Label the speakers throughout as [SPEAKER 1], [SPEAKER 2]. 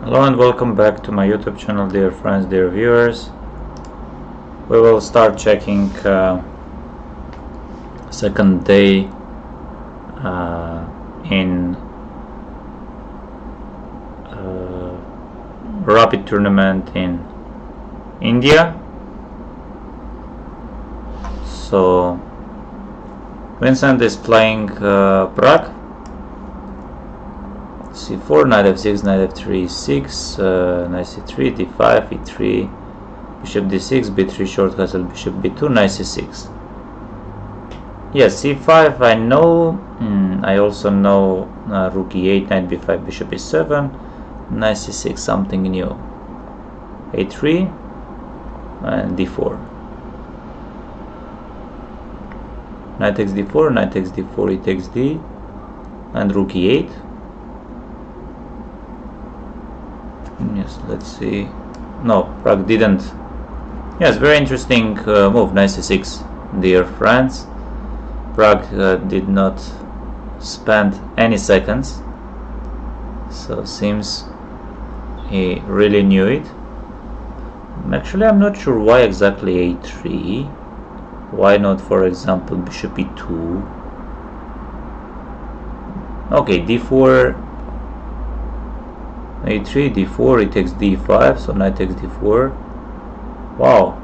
[SPEAKER 1] Hello and welcome back to my YouTube channel, dear friends, dear viewers. We will start checking second day in rapid tournament in India. So Vincent is playing Prague. c4, knight f6, knight f3, 6, knight c3, d5, e3, bishop d6, b3, short castle, bishop b2, knight c6. Yes, c5 I know. I also know rook e8, knight b5, bishop e7, knight c6, something new. a3 and d4. Knight takes d4, knight takes d4, e takes d, and rook e8. Yes, let's see. No, Prague didn't. Yes, very interesting move. Knight c6, dear friends. Prague did not spend any seconds, so seems he really knew it. Actually, I'm not sure why exactly a3. Why not, for example, bishop e2? Okay, d4. a3, d4, it takes d5, so knight takes d4. Wow.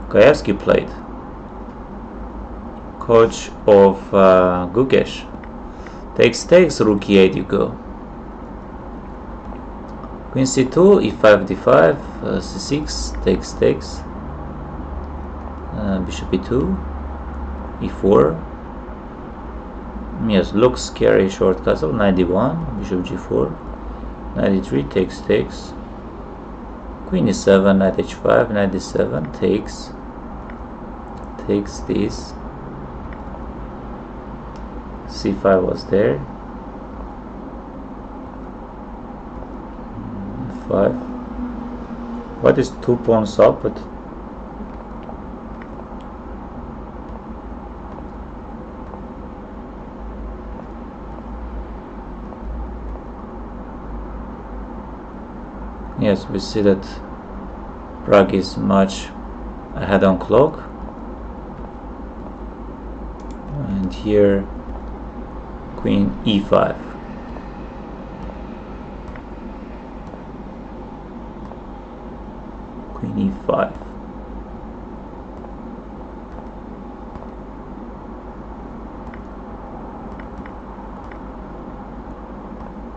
[SPEAKER 1] Kaevsky played. Coach of Gukesh. Takes, rook e8 you go. Queen c2, e5, d5, c6, takes. Bishop e2, e4. Yes, looks scary, short castle, knight d1, bishop g4, knight e3, takes, queen e7, knight h5, knight d7, takes this, c5 was there, 5. What is 2 pawns up? But yes, we see that Prague is much ahead on clock, and here queen e5. Queen e5.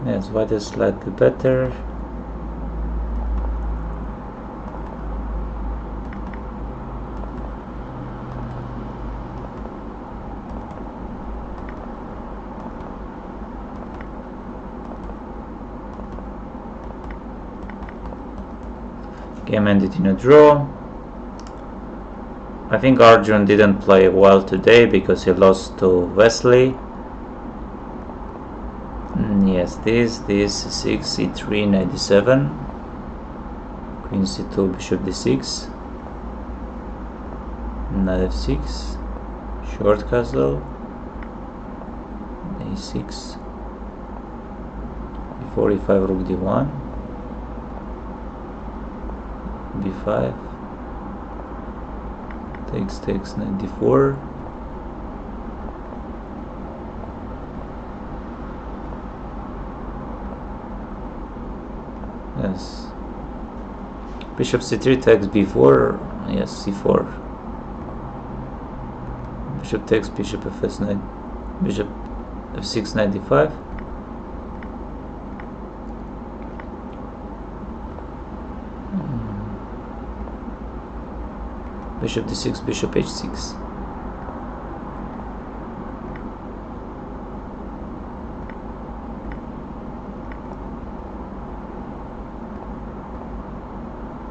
[SPEAKER 1] Yes, white is slightly better. Game ended in a draw. I think Arjun didn't play well today because he lost to Wesley. Yes, this c6, c3, knight d7, queen c2, bishop d6, knight f6, short castle, a6, e4, e5, rook d1, b5, takes, knight d4, yes, bishop c3 takes b4, yes, c4, bishop takes, bishop f6, knight, bishop f6, knight d5, bishop d6, bishop h6.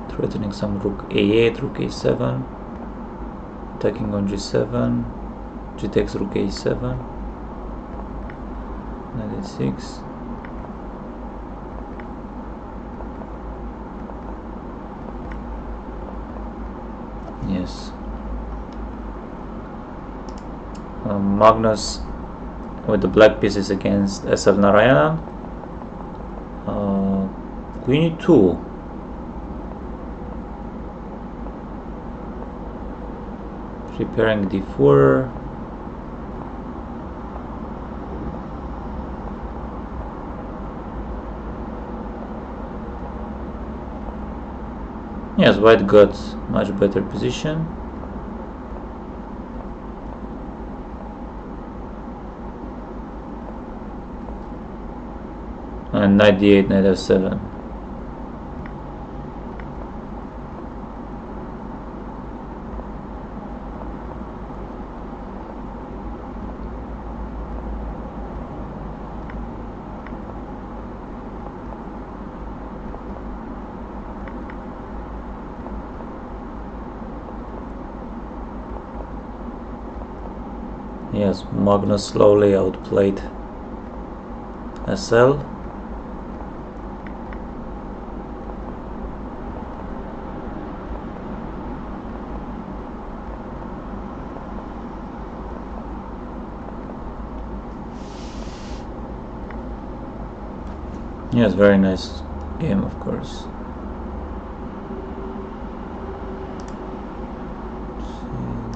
[SPEAKER 1] Threatening some rook a8, rook a7, attacking on g7, g takes, rook a7, knight a6. Yes. Magnus with the black pieces against SL Narayanan. queen e2. Preparing d4. Yes, white got much better position. And knight d8, knight f7. Yes, Magnus slowly outplayed SL. Yes, very nice game, of course.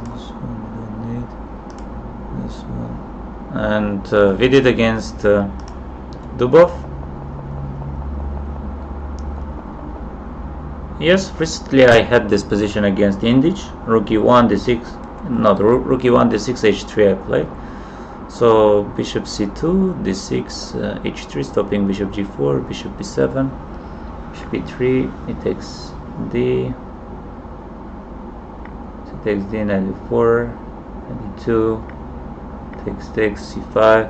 [SPEAKER 1] This one we don't need. This one. And we did against Dubov. Yes, recently I had this position against Indic. Rook e1, d6. Not rook e1, d6, h3 I played. So bishop c2, d6, h3, stopping bishop g4, bishop b7, bishop e3, it takes d, so it takes d, knight e4, and e2, takes c5,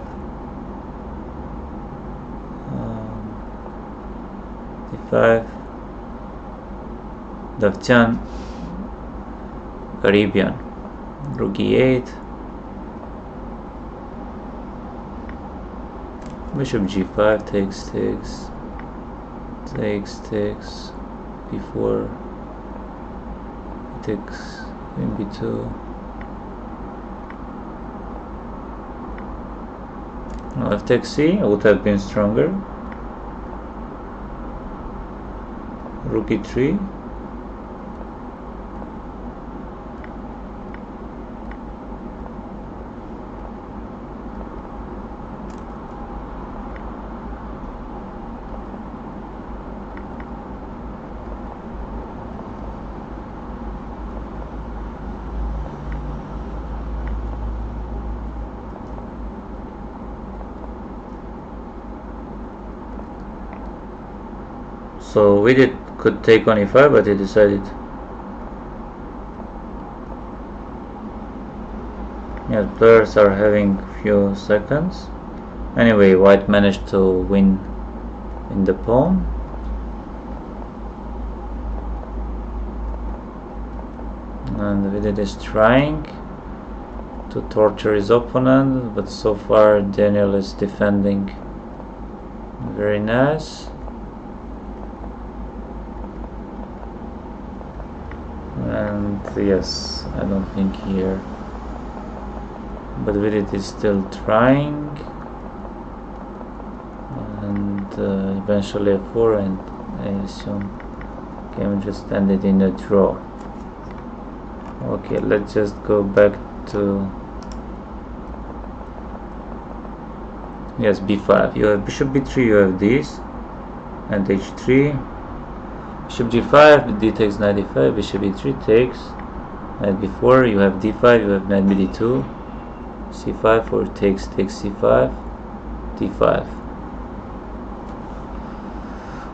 [SPEAKER 1] d5, Davtyan, Caribbean, rook e8, bishop g5, takes, b4, takes queen b2, now if takes c, I would have been stronger, rook e3, so we could take on e5, but he decided. Yeah, players are having few seconds. Anyway, white managed to win in the pawn. And Vidit is trying to torture his opponent, but so far Daniel is defending very nice. And yes, I don't think here, but Vidit is still trying, and eventually a4, and I assume game just ended in a draw. Okay, let's just go back to, yes, b5. You have bishop b3, you have this, and h3, bishop g5, d takes knight d5, bishop e3 takes, knight b4, you have d5, you have knight bd2, c5, or takes c5, d5.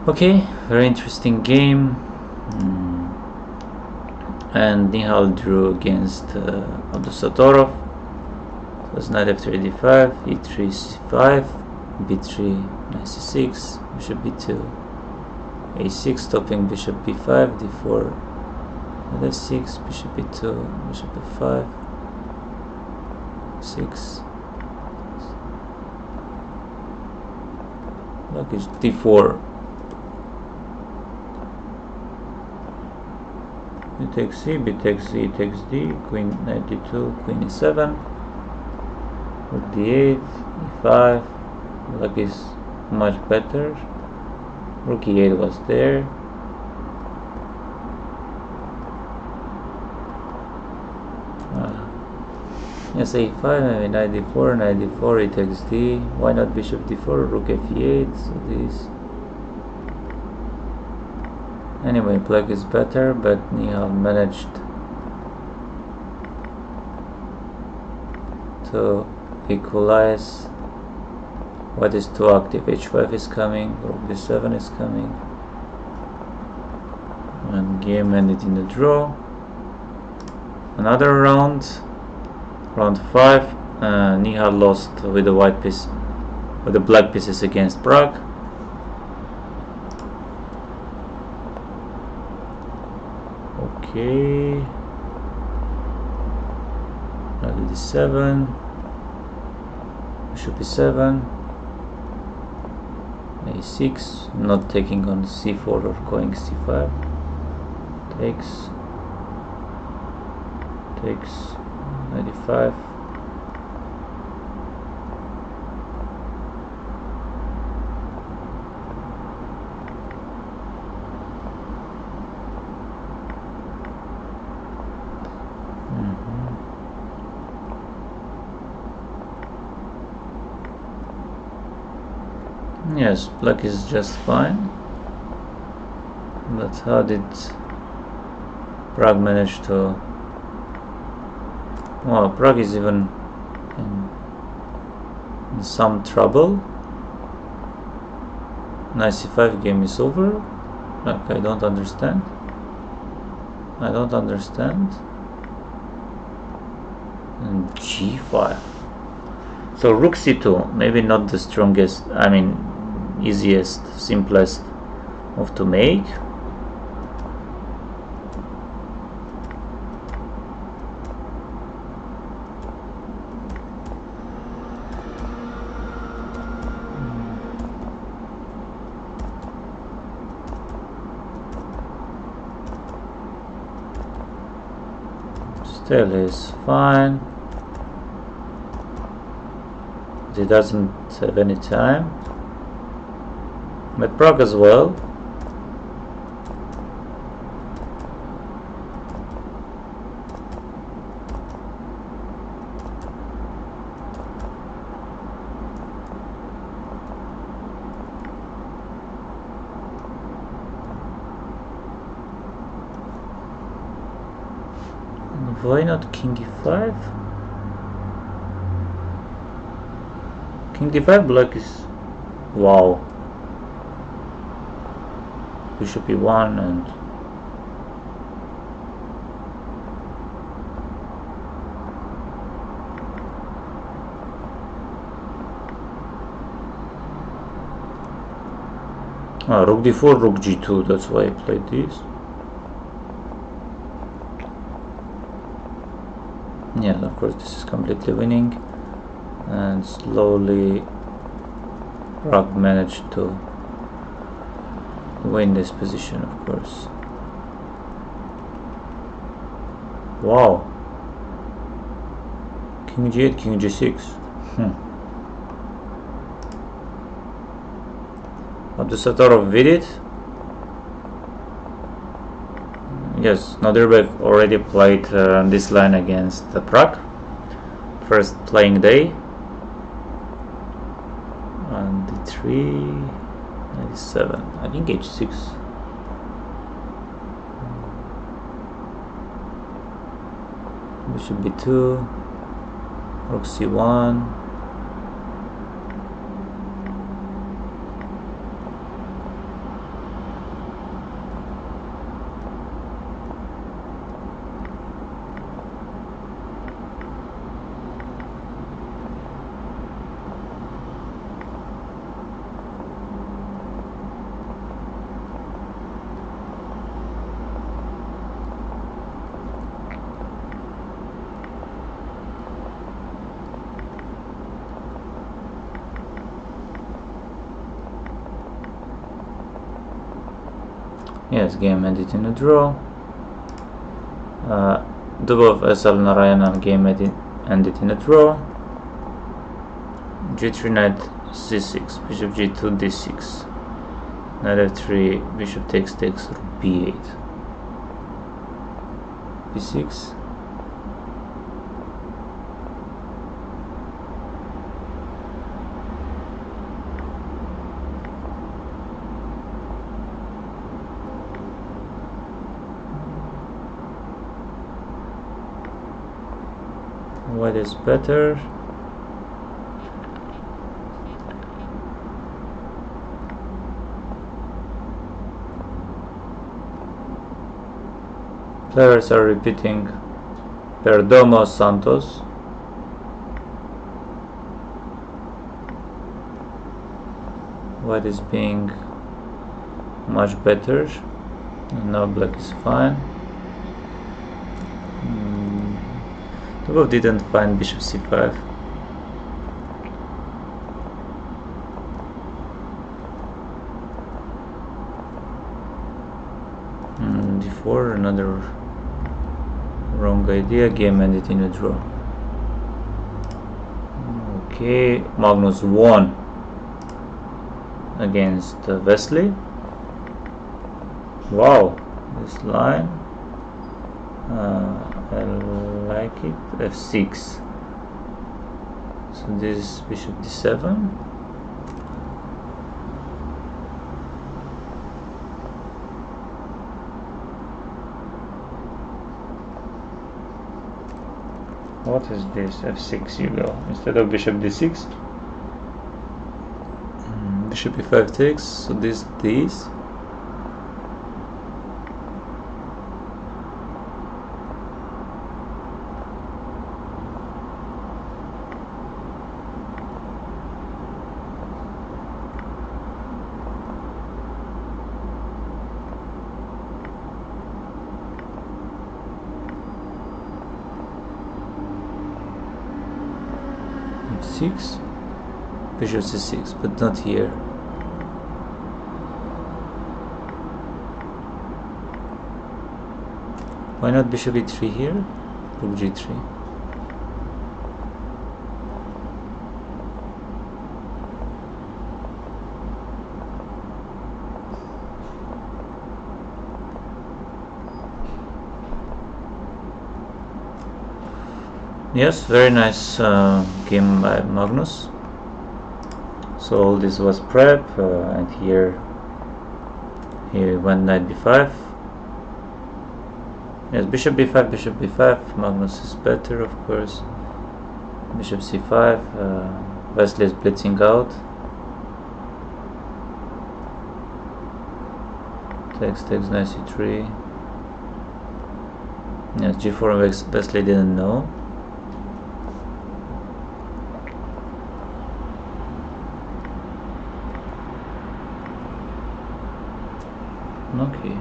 [SPEAKER 1] Okay, very interesting game. And Nihal drew against Abdusatorov. It was knight f3 d5, e3 c5, b3 knight c6, bishop b2 a6, stopping bishop b5, d4 knight f6, bishop b2, bishop f5, 6. Look, it's d4. B takes c, b takes c, takes d, queen knight d2, queen e7, rook d8, e5. Black is much better. Rook e8 was there. Yes, a5, maybe knight d4, knight d4, e takes d. Why not bishop d4, rook f8? So this. Anyway, black is better, but Nihal managed to equalize. What is too active? H5 is coming, rook d7 is coming. And game ended in a draw. Another round. Round 5, Nihal lost with the white piece, with the black pieces against Prague. Okay, knight d7, bishop e7, a6, not taking on c4 or going c5, takes, 95. Yes, black is just fine. But how did Prague manage to... Well, Prague is even in some trouble. Knight c5 game is over. Like, I don't understand. And g5. So rook c2, maybe not the strongest, I mean easiest, simplest move to make. Still is fine. He doesn't have any time. But Prague as well. Why not king e5? King d5, black is... Wow. Bishop e1 and... rook d4, rook g2, that's why I played this. Yeah, of course this is completely winning. And slowly Prague managed to win this position, of course. Wow. King g8, king g6. Abdusatorov with it. Yes, Nodirbek already played this line against Prague. First playing day. And d3, 97. I think h6. Bishop b2, rook c1. Yes, game ended in a draw. Dubov SL Narayanan game ended in a draw. G3 knight c6, bishop g2 d6. Knight f3, bishop takes rook b8, b6. What is better? Players are repeating Perdomo Santos. White is being much better. Now black is fine. The both didn't find bishop c5. D4, another wrong idea. Game ended in a draw. Okay, Magnus won against Wesley. Wow, this line, I like it. f6. So this is bishop d7. What is this? f6 you go instead of bishop d6. Bishop e5 takes, so this. F6, bishop c6, but not here. Why not bishop e3 here? Rook g3. Yes, very nice game by Magnus. So all this was prep, and here he went knight b5. Yes, bishop b5, bishop b5. Magnus is better, of course. Bishop c5. Wesley is blitzing out. Takes knight c3. Yes, g4 Wesley didn't know. Okay.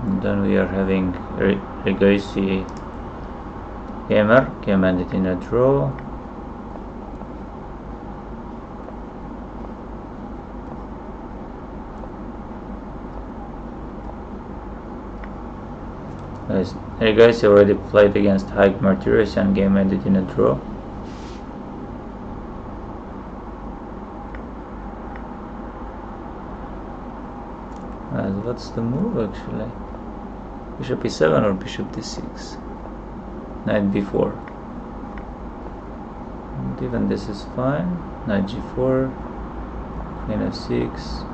[SPEAKER 1] And then we are having Regaisi gamer. Game ended in a draw. Regaisi already played against Haig Martyrus and game ended in a draw. What's the move actually? Bishop e7 or bishop d6? Knight b4. And even this is fine. Knight g4, queen f6.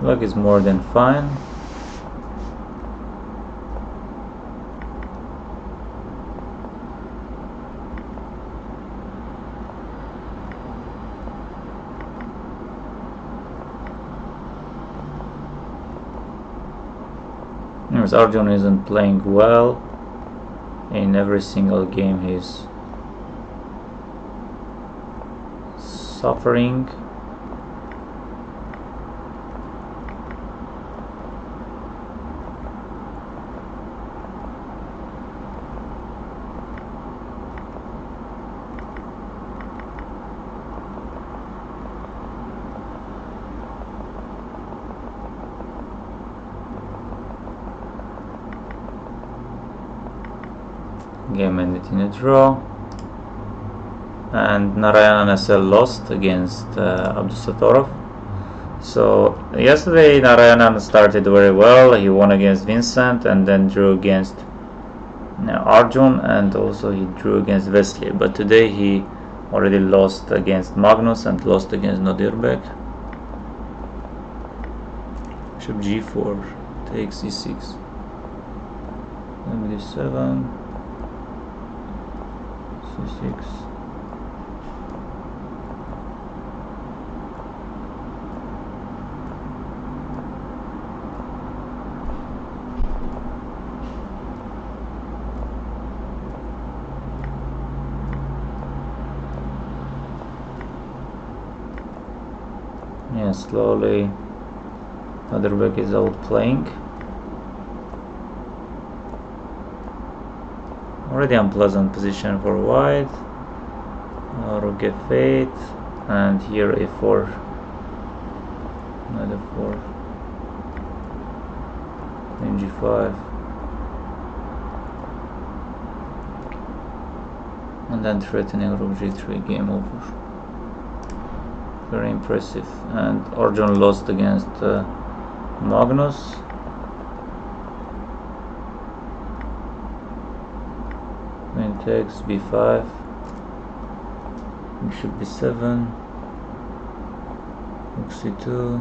[SPEAKER 1] Black is more than fine. Arjun isn't playing well. In every single game he's suffering. Game ended in a draw. And Narayan SL lost against Abdusatorov. So yesterday Narayanan started very well. He won against Vincent and then drew against Arjun, and also he drew against Wesley. But today he already lost against Magnus and lost against Nodirbek. Bishop g4 takes e6. d7 c6. Yeah, slowly Nodirbek is outplaying. Already unpleasant position for white. Rook f8, and here a4, another 4, then g5, and then threatening rook g3. Game over. Very impressive. And Arjun lost against Magnus. Queen takes b5, bishop b7, rook c2,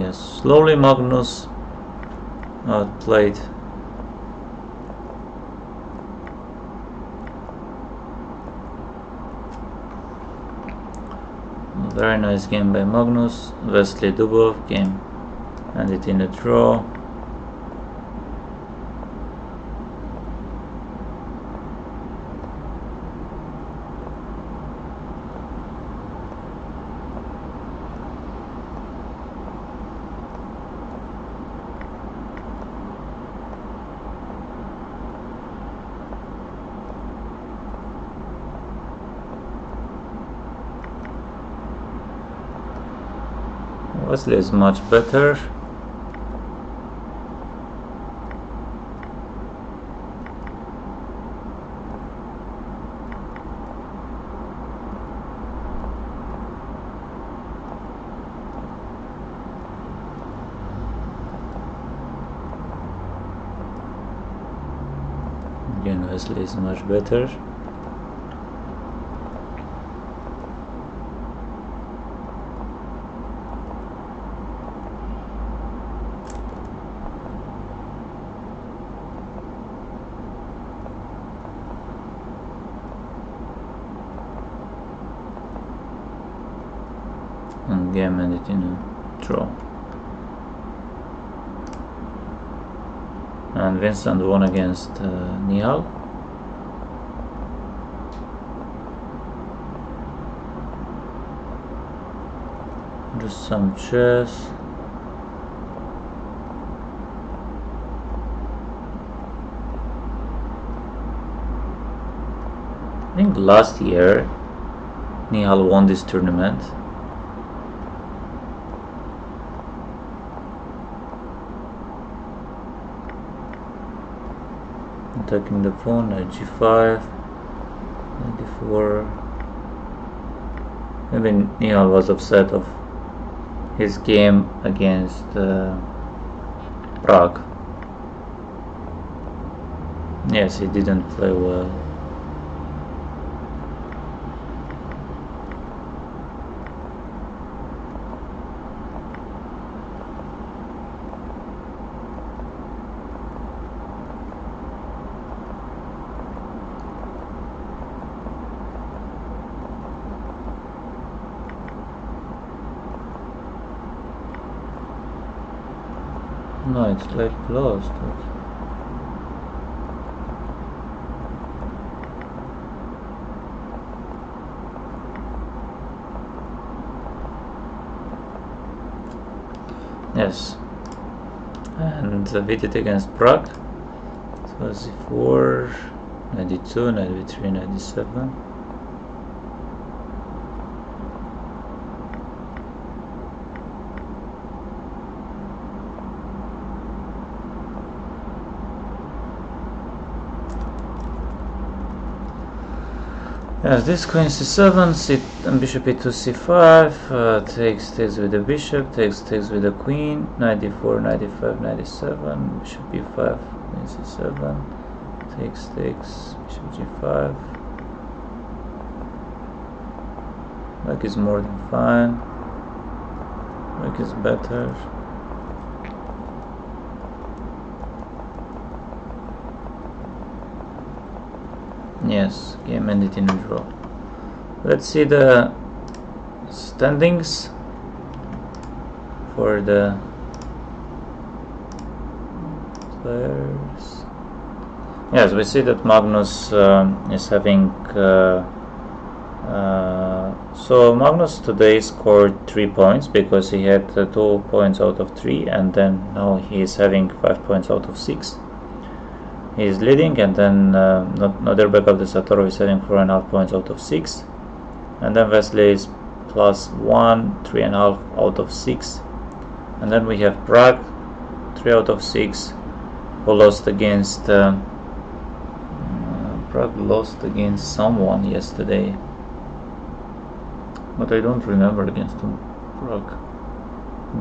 [SPEAKER 1] yes, slowly Magnus outplayed. Very nice game by Magnus. Wesley Dubov. Game ended in a draw. Wesley is much better. Again, Wesley is much better. And game ended in a draw. And Vincent won against Nihal. Just some chess. I think last year Nihal won this tournament. Attacking the pawn at g5, d4. Maybe Nihal was upset of his game against Prague. Yes, he didn't play well. No, it's like closed. Yes. And we did against Prague. It was 4, 92, 93, 97. Yes, this queen c7, bishop e2 c5, takes with the bishop, takes with the queen, 94, 95, 97, bishop b5, queen c7, takes, bishop g5. Black is more than fine, black is better. Yes, game ended in a draw. Let's see the standings for the players. Yes, we see that Magnus is having so Magnus today scored 3 points because he had 2 points out of 3, and then now he is having 5 points out of 6. He is leading, and then Noderbek of the Satorov is having 4.5 points out of 6, and then Wesley is +1, 3.5 out of 6, and then we have Prague, 3 out of 6, who lost against Prague lost against someone yesterday, but I don't remember against whom. Prague.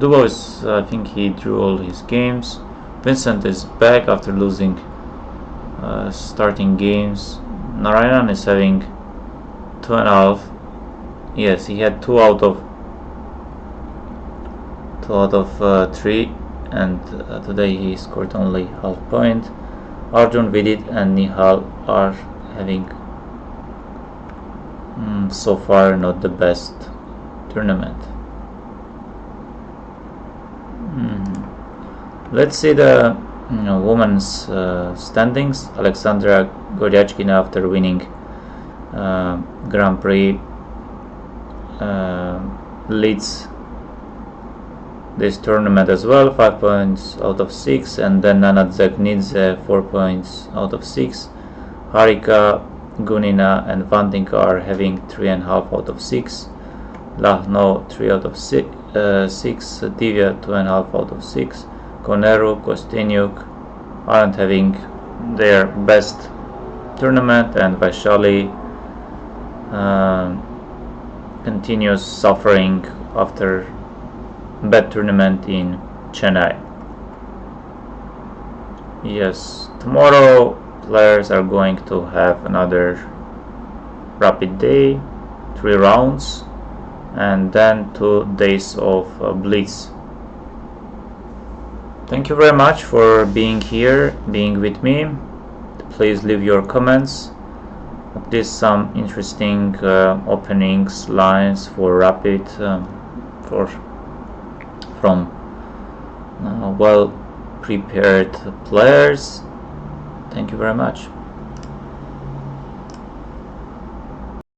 [SPEAKER 1] Dubo is, I think he drew all his games. Vincent is back after losing starting games. Narayanan is having 2.5. Yes, he had 2 out of 3, and today he scored only half point. Arjun, Vidit and Nihal are having so far not the best tournament. Let's see the women's standings. Alexandra Goryachkina, after winning Grand Prix, leads this tournament as well, 5 points out of 6, and then Nana Zeknidze 4 points out of 6. Harika, Gunina and Vantinka are having 3.5 out of 6. Lahno 3 out of 6, Divya 2.5 out of 6. Koneru, Kostenyuk aren't having their best tournament, and Vaishali continues suffering after bad tournament in Chennai. Yes, tomorrow players are going to have another rapid day, 3 rounds, and then 2 days of blitz. Thank you very much for being here, being with me. Please leave your comments. At least some interesting openings, lines for rapid, from well prepared players. Thank you very much.